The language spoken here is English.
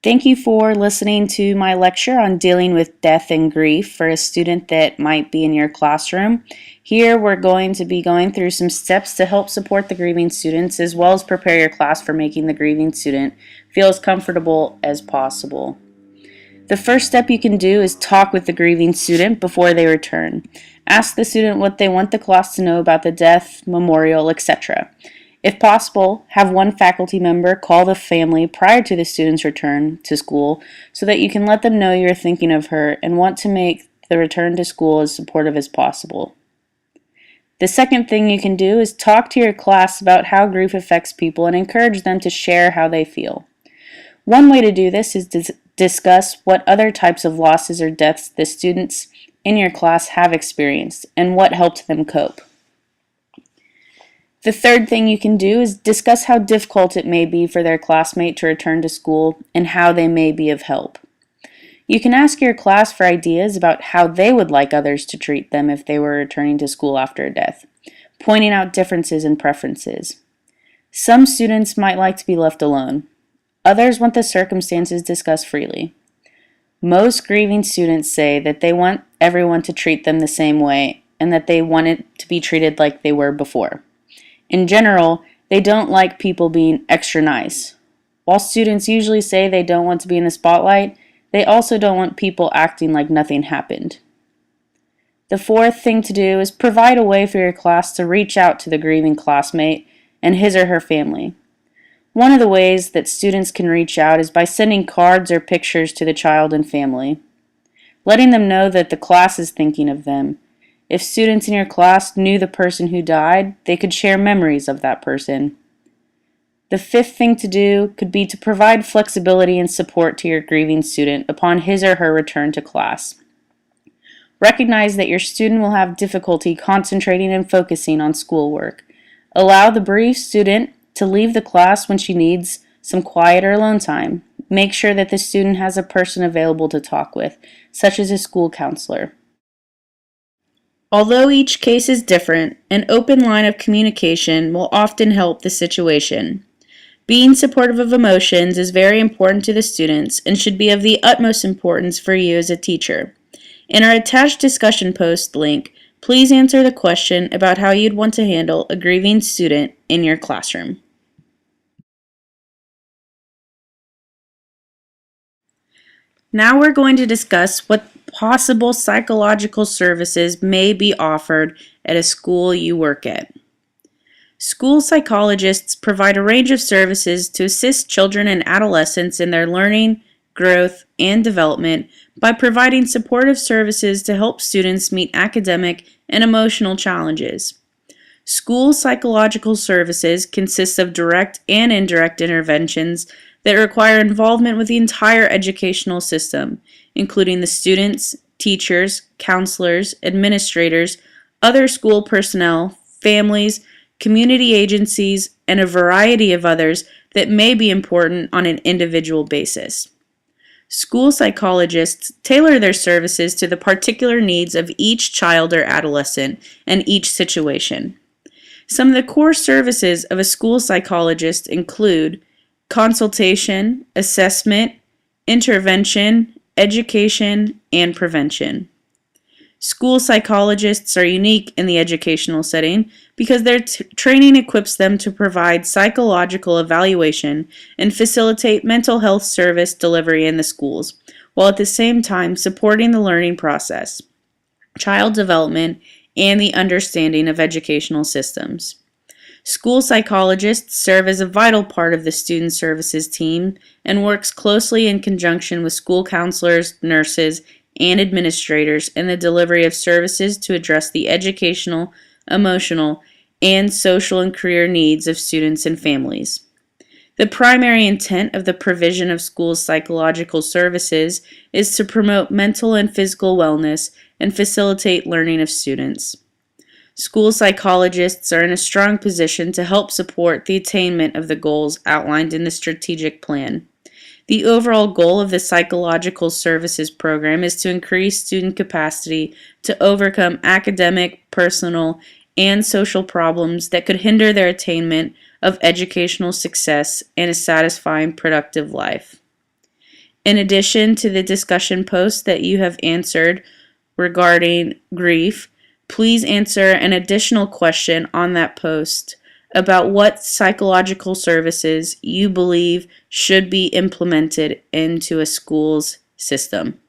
Thank you for listening to my lecture on dealing with death and grief for a student that might be in your classroom. Here we're going to be going through some steps to help support the grieving students as well as prepare your class for making the grieving student feel as comfortable as possible. The first step you can do is talk with the grieving student before they return. Ask the student what they want the class to know about the death, memorial, etc. If possible, have one faculty member call the family prior to the student's return to school so that you can let them know you're thinking of her and want to make the return to school as supportive as possible. The second thing you can do is talk to your class about how grief affects people and encourage them to share how they feel. One way to do this is to discuss what other types of losses or deaths the students in your class have experienced and what helped them cope. The third thing you can do is discuss how difficult it may be for their classmate to return to school and how they may be of help. You can ask your class for ideas about how they would like others to treat them if they were returning to school after a death, pointing out differences in preferences. Some students might like to be left alone. Others want the circumstances discussed freely. Most grieving students say that they want everyone to treat them the same way and that they want it to be treated like they were before. In general, they don't like people being extra nice. While students usually say they don't want to be in the spotlight, they also don't want people acting like nothing happened. The fourth thing to do is provide a way for your class to reach out to the grieving classmate and his or her family. One of the ways that students can reach out is by sending cards or pictures to the child and family, letting them know that the class is thinking of them. If students in your class knew the person who died, they could share memories of that person. The fifth thing to do could be to provide flexibility and support to your grieving student upon his or her return to class. Recognize that your student will have difficulty concentrating and focusing on schoolwork. Allow the bereaved student to leave the class when she needs some quiet or alone time. Make sure that the student has a person available to talk with, such as a school counselor. Although each case is different, an open line of communication will often help the situation. Being supportive of emotions is very important to the students and should be of the utmost importance for you as a teacher. In our attached discussion post link, please answer the question about how you'd want to handle a grieving student in your classroom. Now we're going to discuss what possible psychological services may be offered at a school you work at. School psychologists provide a range of services to assist children and adolescents in their learning, growth, and development by providing supportive services to help students meet academic and emotional challenges. School psychological services consist of direct and indirect interventions that require involvement with the entire educational system, including the students, teachers, counselors, administrators, other school personnel, families, community agencies, and a variety of others that may be important on an individual basis. School psychologists tailor their services to the particular needs of each child or adolescent and each situation. Some of the core services of a school psychologist include consultation, assessment, intervention, education, and prevention. School psychologists are unique in the educational setting because their training equips them to provide psychological evaluation and facilitate mental health service delivery in the schools, while at the same time supporting the learning process, child development, and the understanding of educational systems. School psychologists serve as a vital part of the student services team and works closely in conjunction with school counselors, nurses, and administrators in the delivery of services to address the educational, emotional, and social and career needs of students and families. The primary intent of the provision of school psychological services is to promote mental and physical wellness and facilitate learning of students. School psychologists are in a strong position to help support the attainment of the goals outlined in the strategic plan. The overall goal of the Psychological Services Program is to increase student capacity to overcome academic, personal, and social problems that could hinder their attainment of educational success and a satisfying, productive life. In addition to the discussion post that you have answered regarding grief, please answer an additional question on that post about what psychological services you believe should be implemented into a school's system.